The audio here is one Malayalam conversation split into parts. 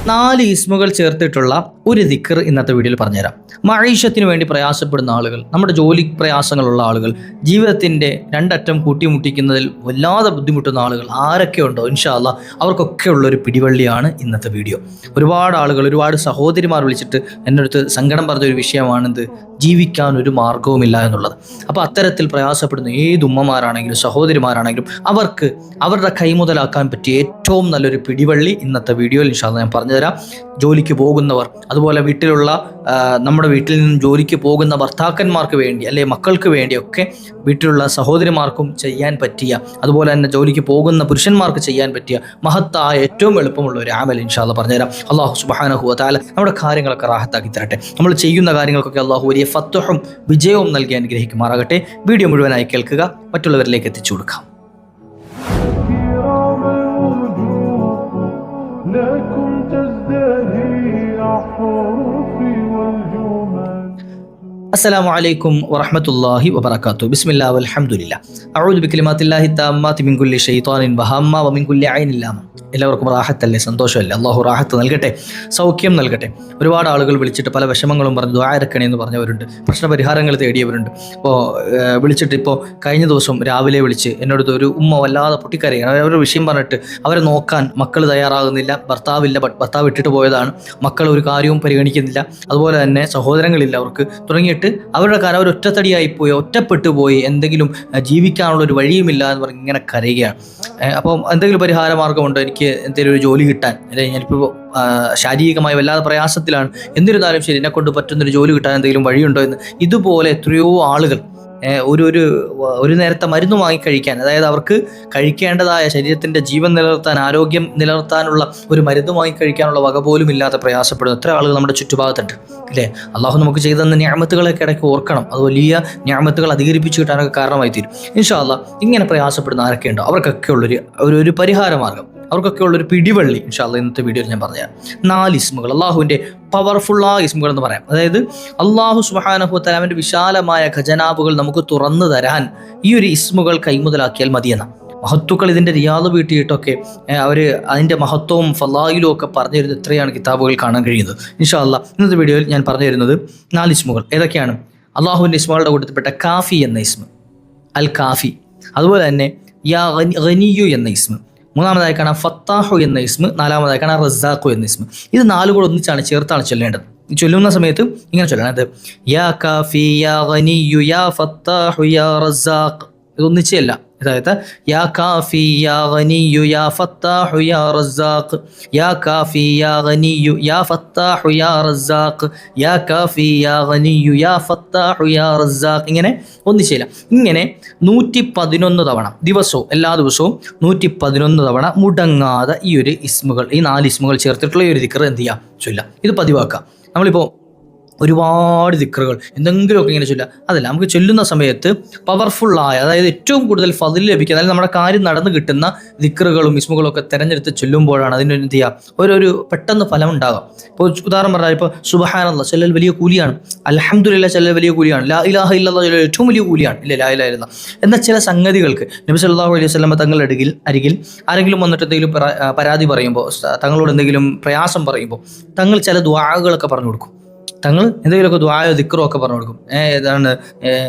4 ഇസ്മുകൾ ചേർത്തിട്ടുള്ള ഒരു ദിക്ർ ഇന്നത്തെ വീഡിയോയിൽ പറഞ്ഞുതരാം. മഈഷത്തിന് വേണ്ടി പ്രയാസപ്പെടുന്ന ആളുകൾ, നമ്മുടെ ജോലി പ്രയാസങ്ങളുള്ള ആളുകൾ, ജീവിതത്തിൻ്റെ രണ്ടറ്റം കൂട്ടിമുട്ടിക്കുന്നതിൽ വല്ലാതെ ബുദ്ധിമുട്ടുന്ന ആളുകൾ ആരൊക്കെ ഉണ്ടോ ഇൻഷാ അല്ലാഹ് അവർക്കൊക്കെ ഉള്ളൊരു പിടിവള്ളിയാണ് ഇന്നത്തെ വീഡിയോ. ഒരുപാട് ആളുകൾ, ഒരുപാട് സഹോദരിമാർ വിളിച്ചിട്ട് എൻ്റെ അടുത്ത് സങ്കടം പറഞ്ഞൊരു വിഷയമാണിത്, ജീവിക്കാൻ ഒരു മാർഗവുമില്ല എന്നുള്ളത്. അപ്പോൾ അത്തരത്തിൽ പ്രയാസപ്പെടുന്ന ഏത് ഉമ്മമാരാണെങ്കിലും സഹോദരിമാരാണെങ്കിലും അവർക്ക് അവരുടെ കൈമുതലാക്കാൻ പറ്റിയ ഏറ്റവും നല്ലൊരു പിടിവള്ളി ഇന്നത്തെ വീഡിയോയിൽ ഇൻഷാ അല്ലാഹ് ഞാൻ പറഞ്ഞുതരാം. ജോലിക്ക് പോകുന്നവർ, അതുപോലെ വീട്ടിലുള്ള നമ്മുടെ വീട്ടിൽ നിന്നും ജോലിക്ക് പോകുന്ന ഭർത്താക്കന്മാർക്ക് വേണ്ടി അല്ലെ മക്കൾക്ക് വേണ്ടിയൊക്കെ വീട്ടിലുള്ള സഹോദരിമാർക്കും ചെയ്യാൻ പറ്റിയ, അതുപോലെ തന്നെ ജോലിക്ക് പോകുന്ന പുരുഷന്മാർക്ക് ചെയ്യാൻ പറ്റിയ മഹത്തായ ഏറ്റവും എളുപ്പമുള്ള ഒരു അമൽ ഇൻഷാ അല്ലാഹ് പറഞ്ഞുതരാം. അല്ലാഹു സുബ്ഹാനഹു വ തആല നമ്മുടെ കാര്യങ്ങളൊക്കെ റാഹത്താക്കി തരട്ടെ. നമ്മൾ ചെയ്യുന്ന കാര്യങ്ങൾക്കൊക്കെ അല്ലാഹു വലിയ ഫത്ഹും വിജയവും നൽകി അനുഗ്രഹിക്കുമാറാകട്ടെ. വീഡിയോ മുഴുവനായി കേൾക്കുക, മറ്റുള്ളവരിലേക്ക് എത്തിച്ചു കൊടുക്കാം. السلام عليكم ورحمة الله وبركاته. بسم الله والحمد لله. أعوذ بكلمات الله التامات من كل شيطان وهامة ومن كل عين لامة. എല്ലാവർക്കും റാഹത്തല്ലേ, സന്തോഷമല്ലേ? അള്ളാഹു റാഹത്ത് നൽകട്ടെ, സൗഖ്യം നൽകട്ടെ. ഒരുപാട് ആളുകൾ വിളിച്ചിട്ട് പല വിഷമങ്ങളും പറഞ്ഞ് ദുആ ഇറക്കണേ എന്ന് പറഞ്ഞവരുണ്ട്, പ്രശ്നപരിഹാരങ്ങൾ തേടിയവരുണ്ട്. ഇപ്പോൾ വിളിച്ചിട്ട് ഇപ്പോൾ കഴിഞ്ഞ ദിവസം രാവിലെ വിളിച്ച് എന്നോട് ഒരു ഉമ്മ വല്ലാതെ പൊട്ടിക്കരയാണ്. അവരുടെ വിഷയം പറഞ്ഞിട്ട് അവരെ നോക്കാൻ മക്കൾ തയ്യാറാകുന്നില്ല, ഭർത്താവില്ല, ഭർത്താവ് ഇട്ടിട്ട് പോയതാണ്, മക്കൾ ഒരു കാര്യവും പരിഗണിക്കുന്നില്ല, അതുപോലെ തന്നെ സഹോദരങ്ങളില്ല അവർക്ക്, തുടങ്ങിയിട്ട് അവരുടെ കാര്യം അവർ ഒറ്റത്തടിയായിപ്പോയി, ഒറ്റപ്പെട്ടു പോയി, എന്തെങ്കിലും ജീവിക്കാനുള്ള ഒരു വഴിയുമില്ല എന്ന് പറഞ്ഞ് ഇങ്ങനെ കരയുകയാണ്. അപ്പോൾ എന്തെങ്കിലും പരിഹാര മാർഗമുണ്ടോ, എനിക്ക് എന്തെങ്കിലും ഒരു ജോലി കിട്ടാൻ, അല്ലെങ്കിൽ ഞാനിപ്പോൾ ശാരീരികമായി വല്ലാതെ പ്രയാസത്തിലാണ്, എന്നിരുന്നാലും ശരി എന്നെക്കൊണ്ട് പറ്റുന്നൊരു ജോലി കിട്ടാൻ എന്തെങ്കിലും വഴിയുണ്ടോ എന്ന്. ഇതുപോലെ എത്രയോ ആളുകൾ ഒരു നേരത്തെ മരുന്ന് വാങ്ങിക്കഴിക്കാൻ, അതായത് അവർക്ക് കഴിക്കേണ്ടതായ ശരീരത്തിൻ്റെ ജീവൻ നിലനിർത്താൻ, ആരോഗ്യം നിലനിർത്താനുള്ള ഒരു മരുന്ന് വാങ്ങിക്കഴിക്കാനുള്ള വക പോലും ഇല്ലാതെ പ്രയാസപ്പെടുന്ന എത്ര ആളുകൾ നമ്മുടെ ചുറ്റുഭാഗത്തുണ്ട് ഇല്ലേ? അള്ളാഹു നമുക്ക് ചെയ്തെന്ന നിഅമത്തുകളൊക്കെ ഇടയ്ക്ക് ഓർക്കണം. അത് വലിയ നിഅമത്തുകൾ അധികരിപ്പിച്ച് കിട്ടാനൊക്കെ കാരണമായി തീരും ഇൻഷാ അല്ലാഹ്. ഇങ്ങനെ പ്രയാസപ്പെടുന്ന ആരൊക്കെ ഉണ്ടോ അവർക്കൊക്കെ ഉള്ളൊരു പരിഹാര മാർഗം, അവർക്കൊക്കെ ഉള്ളൊരു പിടിവള്ളി ഇൻഷാ അല്ലാഹ് ഇന്നത്തെ വീഡിയോയിൽ ഞാൻ പറഞ്ഞുതരാം. 4 ഇസ്മുകൾ, അള്ളാഹുവിൻ്റെ പവർഫുള്ളായ ഇസ്മുകൾ എന്ന് പറയാം. അതായത് അള്ളാഹു സുബ്ഹാനഹു വ തആലയുടെ വിശാലമായ ഖജനാവുകൾ നമുക്ക് തുറന്നു തരാൻ ഈ ഒരു ഇസ്മുകൾ കൈമുതലാക്കിയാൽ മതിയെന്ന മഹത്തുക്കൾ ഇതിൻ്റെ റിയാദ് വീട്ടിയിട്ടൊക്കെ അവർ അതിൻ്റെ മഹത്വവും ഫലായിലും ഒക്കെ പറഞ്ഞു തരുന്നത് എത്രയാണ് കിതാബുകൾ കാണാൻ കഴിയുന്നത്. ഇൻഷാ അല്ലാഹ് ഇന്നത്തെ വീഡിയോയിൽ ഞാൻ പറഞ്ഞു തരുന്നത് 4 ഇസ്മുകൾ. ഏതൊക്കെയാണ്? അള്ളാഹുവിൻ്റെ ഇസ്മുകളുടെ കൂട്ടത്തിൽപ്പെട്ട കാഫി എന്ന ഇസ്മ, അൽ കാഫി, അതുപോലെ തന്നെ യാ ഗനിയു എന്ന ഇസ്മ, മൂന്നാമതായി കാണാം ഫത്താഹു എന്ന ഇസ്മ, നാലാമതായി കാണാം റസാഖു എന്ന ഇസ്മ. ഇത് 4 കൂടെ ഒന്നിച്ചാണ് ചേർത്താണ് ചൊല്ലേണ്ടത്. ചൊല്ലുന്ന സമയത്ത് ഇങ്ങനെ ചൊല്ലണത് യാ കാഫി യാ ഗനിയു യാ ഫത്താഹു യാ റസാഖ്. ഇതൊന്നിച്ചല്ല, അതായത് യാ കാഫി യാ ഗനിയു യാ ഫത്താഹു യാ റസാഖ്, യാ കാഫി യാ ഗനിയു യാ ഫത്താഹു യാ റസാഖ്, യാ കാഫി യാ ഗനിയു യാ ഫത്താഹു യാ റസാഖ്. ഇങ്ങനെ ഒന്നിച്ചില്ല, ഇങ്ങനെ 111 തവണ ദിവസവും, എല്ലാ ദിവസവും 111 തവണ മുടങ്ങാതെ ഈ ഒരു ഇസ്മുകൾ, ഈ 4 ഇസ്മുകൾ ചേർത്തിട്ടുള്ള ഈ ഒരു ദിക്ർ എന്ത് ചെയ്യുക, ചൊല്ലുക. ഇത് പതിവാക്കുക. നമ്മളിപ്പോൾ ഒരുപാട് ദിക്റുകൾ എന്തെങ്കിലുമൊക്കെ ഇങ്ങനെ ചൊല്ലുക, അതല്ല, നമുക്ക് ചൊല്ലുന്ന സമയത്ത് പവർഫുള്ളായ, അതായത് ഏറ്റവും കൂടുതൽ ഫളിൽ ലഭിക്കുക, അതായത് നമ്മുടെ കാര്യം നടന്നു കിട്ടുന്ന ദിക്റുകളും ഇസ്മുകളും ഒക്കെ തിരഞ്ഞെടുത്ത് ചൊല്ലുമ്പോഴാണ് അതിന് എന്ത് ചെയ്യുക, ഒരു പെട്ടെന്ന് ഫലം ഉണ്ടാകാം. ഇപ്പോൾ ഉദാഹരണം പറഞ്ഞാൽ, ഇപ്പോൾ സുബ്ഹാനല്ലാഹ് ചെല്ലൽ വലിയ കൂലിയാണ്, അൽഹംദുലില്ലാഹ് ചെല്ലൽ വലിയ കൂലിയാണ്, ലാ ഇലാഹ ഇല്ലല്ലാഹ് ചെല്ലൽ ഏറ്റവും വലിയ കൂലിയാണ്, ഇല്ല ലാ ഇലാഹ ഇല്ലല്ലാഹ്. എന്നാൽ ചില സംഗതികൾക്ക് നബി സല്ലല്ലാഹു അലൈഹി വസല്ലം തങ്ങളുടെ അരികിൽ ആരെങ്കിലും വന്നിട്ട് എന്തെങ്കിലും പരാതി പറയുമ്പോൾ, തങ്ങളോട് എന്തെങ്കിലും പ്രയാസം പറയുമ്പോൾ, തങ്ങൾ ചില ദുആകളൊക്കെ പറഞ്ഞു കൊടുക്കും. തങ്ങൾ എന്തെങ്കിലുമൊക്കെ ദുആയോ ദിക്റോ ഒക്കെ പറഞ്ഞു കൊടുക്കും. ഏതാണ്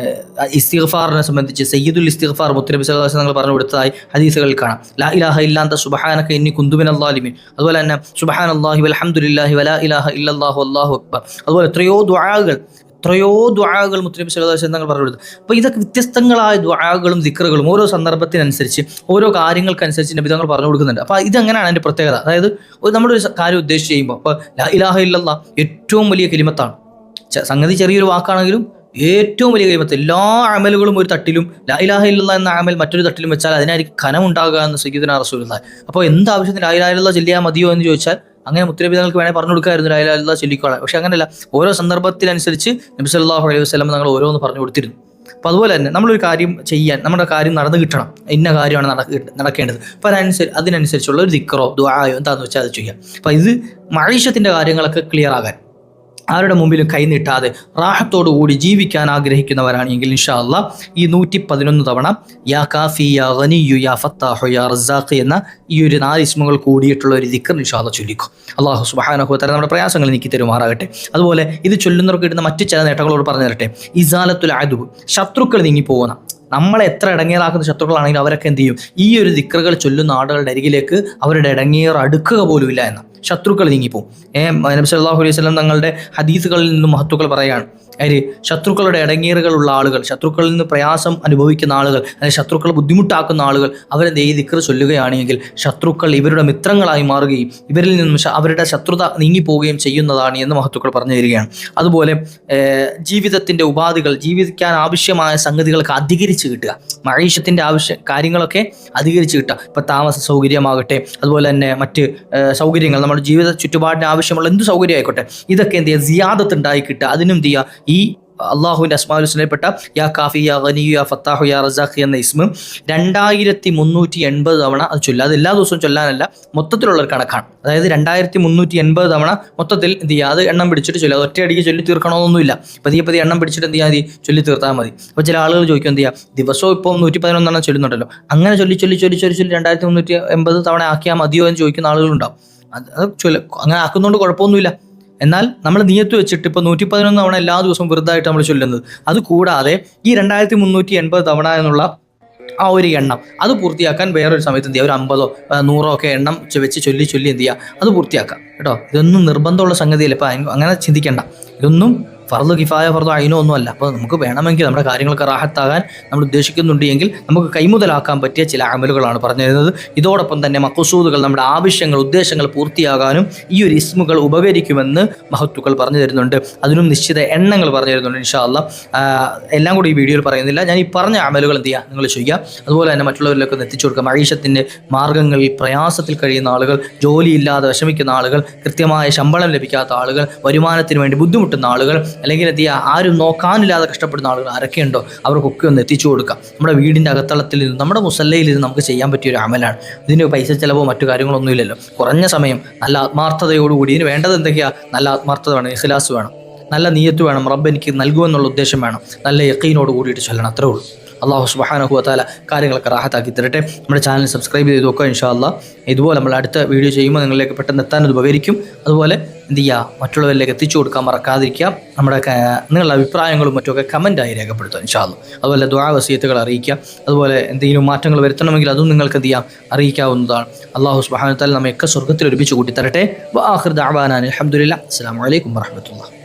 ഇസ്തിഗ്ഫാറിനെ സംബന്ധിച്ച് സയ്യിദുൽ ഇസ്തിഗ്ഫാർ മുത്തനബി സല്ലല്ലാഹു അലൈഹി വസല്ലം പറഞ്ഞു കൊടുത്തതായി ഹദീസുകളിൽ കാണാം. ലാ ഇലാഹ ഇല്ല അൻത സുബ്ഹാനക ഇന്നി കുന്തു മിനൽ ളാലിമീൻ. അതുപോലെ തന്നെ സുബ്ഹാനല്ലാഹി വൽഹംദുലില്ലാഹി വലാ ഇലാഹ ഇല്ലല്ലാഹു വല്ലാഹു അക്ബർ. അതുപോലെ എത്രയോ ദുആകൾ മുത്തനബി സല്ലല്ലാഹു അലൈഹി വസല്ലം തങ്ങൾ പറഞ്ഞു കൊടുത്തു. അപ്പോൾ ഇതൊക്കെ വ്യത്യസ്തങ്ങളായ ദുആകളും ദിക്റുകളും ഓരോ സന്ദർഭത്തിനനുസരിച്ച്, ഓരോ കാര്യങ്ങൾക്കനുസരിച്ച് നബി തങ്ങൾ പറഞ്ഞു കൊടുക്കുന്നുണ്ട്. അപ്പോൾ ഇതെങ്ങനെയാണ് അതിൻ്റെ പ്രത്യേകത? അതായത് നമ്മുടെ ഒരു കാര്യം ഉദ്ദേശിച്ച് ചെയ്യുമ്പോൾ, അപ്പോൾ ലാ ഇലാഹ ഇല്ലല്ലാഹ് ഏറ്റവും വലിയ കലിമത്താണ്. സംഗതി ചെറിയൊരു വാക്കാണെങ്കിലും ഏറ്റവും വലിയ കലിമത്ത്. എല്ലാ അമലുകളും ഒരു തട്ടിലും, ലാ ഇലാഹ ഇല്ലല്ലാഹ് എന്ന അമൽ മറ്റൊരു തട്ടിലും വെച്ചാൽ അതിനായിരിക്കും ഖനമുണ്ടാകുക എന്ന് സയ്യിദുനാ റസൂലുള്ളാഹി. അപ്പോൾ എന്താവശ്യത്തിന് ലാ ഇലാഹ ഇല്ലല്ലാഹ് ചൊല്ലിയാൽ മതിയോ എന്ന് ചോദിച്ചാൽ, അങ്ങനെ മുത്തനബി തങ്ങൾക്ക് വേണേൽ പറഞ്ഞു കൊടുക്കായിരുന്നു ലാ ഇലാഹ ഇല്ലല്ലാഹ് ചൊല്ലിക്കോളാം. പക്ഷെ അങ്ങനെയല്ല, ഓരോ സന്ദർഭത്തിനനുസരിച്ച് നബി സല്ലല്ലാഹു അലൈഹി വസല്ലം തങ്ങൾ ഓരോന്ന് പറഞ്ഞു കൊടുത്തിരുന്നു. അപ്പോൾ അതുപോലെ തന്നെ നമ്മളൊരു കാര്യം ചെയ്യാൻ, നമ്മുടെ കാര്യം നടന്നു കിട്ടണം, ഇന്ന കാര്യമാണ് നടക്കേണ്ടത്. അപ്പോൾ അതിനനുസരിച്ചുള്ള ഒരു ദിക്റോ ദുആയോ എന്താണെന്ന് വെച്ചാൽ അത് ചെയ്യാം. അപ്പോൾ ഇത് മഈശത്തിൻ്റെ കാര്യങ്ങളൊക്കെ ക്ലിയർ ആകാൻ, ആരുടെ മുമ്പിലും കൈനീട്ടാതെ റാഹത്തോടുകൂടി ജീവിക്കാൻ ആഗ്രഹിക്കുന്നവരാണെങ്കിൽ ഇൻഷാ അല്ലാഹ് ഈ 111 തവണ യാ കാഫി യാ ഗനിയു യാ ഫത്താഹു യാ റസാഖ് എന്ന ഈ ഒരു 4 ഇസ്മുകൾ കൂടിയിട്ടുള്ള ഒരു ദിക്ർ ഇൻഷാ അല്ലാഹ് ചൊല്ലിക്കും. അല്ലാഹു സുബ്ഹാനഹു വ തആല നമ്മുടെ പ്രയാസങ്ങൾ നീക്കി തരുമാറാകട്ടെ. അതുപോലെ ഇത് ചൊല്ലുന്നവർക്ക് കിട്ടുന്ന മറ്റു ചില നേട്ടങ്ങളോട് പറഞ്ഞു തരട്ടെ. ഇസാലത്തുൽ അദു, ശത്രുക്കൾ നീങ്ങിപ്പോകുന്ന, നമ്മളെ എത്ര ഇടങ്ങേറാക്കുന്ന ശത്രുക്കളാണെങ്കിലും അവരൊക്കെ എന്ത് ചെയ്യും, ഈ ഒരു ദിക്റുകൾ ചൊല്ലുന്ന ആളുകളുടെ അരികിലേക്ക് അവരുടെ ഇടങ്ങേറ് അടുക്കുക പോലുമില്ല എന്ന, ശത്രുക്കൾ നീങ്ങിപ്പോവും. നബി സല്ലല്ലാഹു അലൈഹി വസല്ലം തങ്ങളുടെ ഹദീസുകളിൽ നിന്നും മഹത്തുക്കൾ പറയാണ്, അതിൽ ശത്രുക്കളുടെ ഇടങ്ങേറുകളുള്ള ആളുകൾ, ശത്രുക്കളിൽ നിന്ന് പ്രയാസം അനുഭവിക്കുന്ന ആളുകൾ, അല്ലെങ്കിൽ ശത്രുക്കളെ ബുദ്ധിമുട്ടാക്കുന്ന ആളുകൾ അവരെ ഈ ദിക്ർ ചൊല്ലുകയാണെങ്കിൽ ശത്രുക്കൾ ഇവരുടെ മിത്രങ്ങളായി മാറുകയും ഇവരിൽ നിന്നും അവരുടെ ശത്രുത നീങ്ങിപ്പോവുകയും ചെയ്യുന്നതാണ് എന്ന് മഹത്തുക്കൾ പറഞ്ഞു തരികയാണ്. അതുപോലെ ജീവിതത്തിൻ്റെ ഉപാധികൾ, ജീവിക്കാൻ ആവശ്യമായ സംഗതികളൊക്കെ അധികരിച്ച് കിട്ടുക, മഴീഷത്തിൻ്റെ കാര്യങ്ങളൊക്കെ അധികരിച്ച് കിട്ടുക. ഇപ്പം താമസ സൗകര്യമാകട്ടെ, അതുപോലെ തന്നെ മറ്റ് സൗകര്യങ്ങൾ, നമ്മുടെ ജീവിത ചുറ്റുപാടിന് ആവശ്യമുള്ള എന്ത് സൗകര്യം ആയിക്കോട്ടെ, ഇതൊക്കെ എന്ത് ചെയ്യുക, സിയാദത്ത് ഉണ്ടായി കിട്ടുക. അതിനും എന്ത് ചെയ്യുക, ഈ അള്ളാഹുവിൻ്റെ അസ്മാഉൽ ഹുസ്നയിൽപ്പെട്ട യാ കാഫി യാ ഗനിയു യാ ഫത്താഹു യാ റസാഖ് എന്ന ഇസ്മ 2380 തവണ അത് ചൊല്ലുക. അത് എല്ലാ ദിവസവും ചൊല്ലാനല്ല, മൊത്തത്തിലുള്ളൊരു കണക്കാണ്. അതായത് 2380 തവണ മൊത്തത്തിൽ എന്ത് ചെയ്യുക, അത് എണ്ണം പിടിച്ചിട്ട് ചൊല്ലുക. അത് ഒറ്റയടിക്ക് ചൊല്ലി തീർക്കണമെന്നൊന്നുമില്ല, പതിയെ പതിയെ എണ്ണം പിടിച്ചിട്ട് എന്ത് ചെയ്യാൽ മതി, ചൊല്ലി തീർത്താൽ മതി. അപ്പോൾ ചില ആളുകൾ ചോദിക്കും, എന്ത് ചെയ്യുക, ദിവസവും ഇപ്പോൾ 111 ചൊല്ലുന്നുണ്ടല്ലോ, അങ്ങനെ ചൊല്ലി 2380 തവണ ആക്കിയാൽ മതിയോ എന്ന് ചോദിക്കുന്ന ആളുകളുണ്ടാവും. അത് അങ്ങനെ ആക്കുന്നതുകൊണ്ട് കുഴപ്പമൊന്നുമില്ല. എന്നാൽ നമ്മൾ നിയത്ത് വെച്ചിട്ട് ഇപ്പോൾ 111 തവണ എല്ലാ ദിവസവും വെറുതായിട്ട് നമ്മൾ ചൊല്ലുന്നത്, അത് കൂടാതെ ഈ 2380 തവണ എന്നുള്ള ആ ഒരു എണ്ണം അത് പൂർത്തിയാക്കാൻ വേറൊരു സമയത്ത് എന്ത് ചെയ്യുക, ഒരു 50ഓ 100ഓ ഒക്കെ എണ്ണം വെച്ച് ചൊല്ലി എന്ത് ചെയ്യുക, അത് പൂർത്തിയാക്കാം കേട്ടോ. ഇതൊന്നും നിർബന്ധമുള്ള സംഗതിയല്ല. ഇപ്പം അങ്ങനെ ചിന്തിക്കേണ്ട, ഇതൊന്നും ഫർദ് കിഫായ ഫർദ് ഐനോ ഒന്നുമല്ല. അപ്പോൾ നമുക്ക് വേണമെങ്കിൽ നമ്മുടെ കാര്യങ്ങളൊക്കെ റാഹത്താകാൻ നമ്മൾ ഉദ്ദേശിക്കുന്നുണ്ട് എങ്കിൽ നമുക്ക് കൈമുതലാക്കാൻ പറ്റിയ ചില അമലുകളാണ് പറഞ്ഞു തരുന്നത്. ഇതോടൊപ്പം തന്നെ മഖ്സൂദുകൾ, നമ്മുടെ ആവശ്യങ്ങൾ, ഉദ്ദേശങ്ങൾ പൂർത്തിയാകാനും ഈ ഒരു ഇസ്മുകൾ ഉപകരിക്കുമെന്ന് മഹത്തുക്കൾ പറഞ്ഞു തരുന്നുണ്ട്. അതിനും നിശ്ചിത എണ്ണങ്ങൾ പറഞ്ഞു തരുന്നുണ്ട് ഇൻഷാ അല്ലാഹ്. എല്ലാം കൂടി ഈ വീഡിയോയിൽ പറയുന്നില്ല. ഞാൻ ഈ പറഞ്ഞ അമലുകൾ എന്ത് ചെയ്യുക, നിങ്ങൾ ചെയ്യുക. അതുപോലെ തന്നെ മറ്റുള്ളവരിലേക്ക് ഒന്ന് എത്തിച്ചു കൊടുക്കുക. മഈശത്തിൻ്റെ മാർഗ്ഗങ്ങളിൽ പ്രയാസത്തിൽ കഴിയുന്ന ആളുകൾ, ജോലിയില്ലാതെ വിഷമിക്കുന്ന ആളുകൾ, കൃത്യമായ ശമ്പളം ലഭിക്കാത്ത ആളുകൾ, വരുമാനത്തിന് വേണ്ടി ബുദ്ധിമുട്ടുന്ന ആളുകൾ, അല്ലെങ്കിൽ എന്ത് ചെയ്യുക, ആരും നോക്കാനില്ലാതെ കഷ്ടപ്പെടുന്ന ആളുകൾ ആരൊക്കെയുണ്ടോ അവർക്കൊക്കെ ഒന്ന് എത്തിച്ചു കൊടുക്കുക. നമ്മുടെ വീടിൻ്റെ അകത്തളത്തിൽ നിന്ന്, നമ്മുടെ മുസല്ലയിൽ നിന്ന് നമുക്ക് ചെയ്യാൻ പറ്റിയൊരു അമലാണ്. ഇതിന് പൈസ ചിലവോ മറ്റു കാര്യങ്ങളൊന്നും ഇല്ലല്ലോ. കുറഞ്ഞ സമയം നല്ല ആത്മാർത്ഥതയോടുകൂടി, ഇതിന് വേണ്ടത് എന്തൊക്കെയാണ്, നല്ല ആത്മാർത്ഥത വേണം, ഇഖ്ലാസ് വേണം, നല്ല നിയ്യത്ത് വേണം, റബ്ബ് എനിക്ക് നൽകുമെന്നുള്ള ഉദ്ദേശം വേണം, നല്ല യഖീനോട് കൂടിയിട്ട് ചൊല്ലണം. അത്രേ ഉള്ളൂ. അല്ലാഹു സുബ്ഹാനഹു വ തആല കാര്യങ്ങളൊക്കെ റാഹത്താക്കി തരട്ടെ. നമ്മുടെ ചാനൽ സബ്സ്ക്രൈബ് ചെയ്ത് നോക്കുക ഇൻഷാ അല്ലാഹ്. ഇതുപോലെ നമ്മൾ അടുത്ത വീഡിയോ ചെയ്യുമ്പോൾ നിങ്ങളിലേക്ക് പെട്ടെന്ന് എത്താൻ അത് ഉപകരിക്കും. അതുപോലെ എന്ത് ചെയ്യുക, മറ്റുള്ളവരിലേക്ക് എത്തിച്ചു കൊടുക്കാൻ മറക്കാതിരിക്കുക. നമ്മുടെ നിങ്ങളുടെ അഭിപ്രായങ്ങളും മറ്റുമൊക്കെ കമൻറ്റായി രേഖപ്പെടുത്തുക ഇൻഷാ അല്ലാഹ്. അതുപോലെ ദുആ വസിയത്തുകൾ അറിയിക്കുക. അതുപോലെ എന്തെങ്കിലും മാറ്റങ്ങൾ വരുത്തണമെങ്കിൽ അതും നിങ്ങൾക്ക് എന്ത് ചെയ്യാം, അറിയിക്കാവുന്നതാണ്. അല്ലാഹു സുബ്ഹാനഹു വ തആല നമ്മയൊക്കെ സ്വർഗ്ഗത്തിൽ ഒരുമിച്ച് കൂട്ടി തരട്ടെ. വ ആഖിറു ദഅവാനാ അൽഹംദുലില്ലാഹ്. അസ്സലാമു അലൈക്കും വറഹ്മത്തുള്ളാഹി.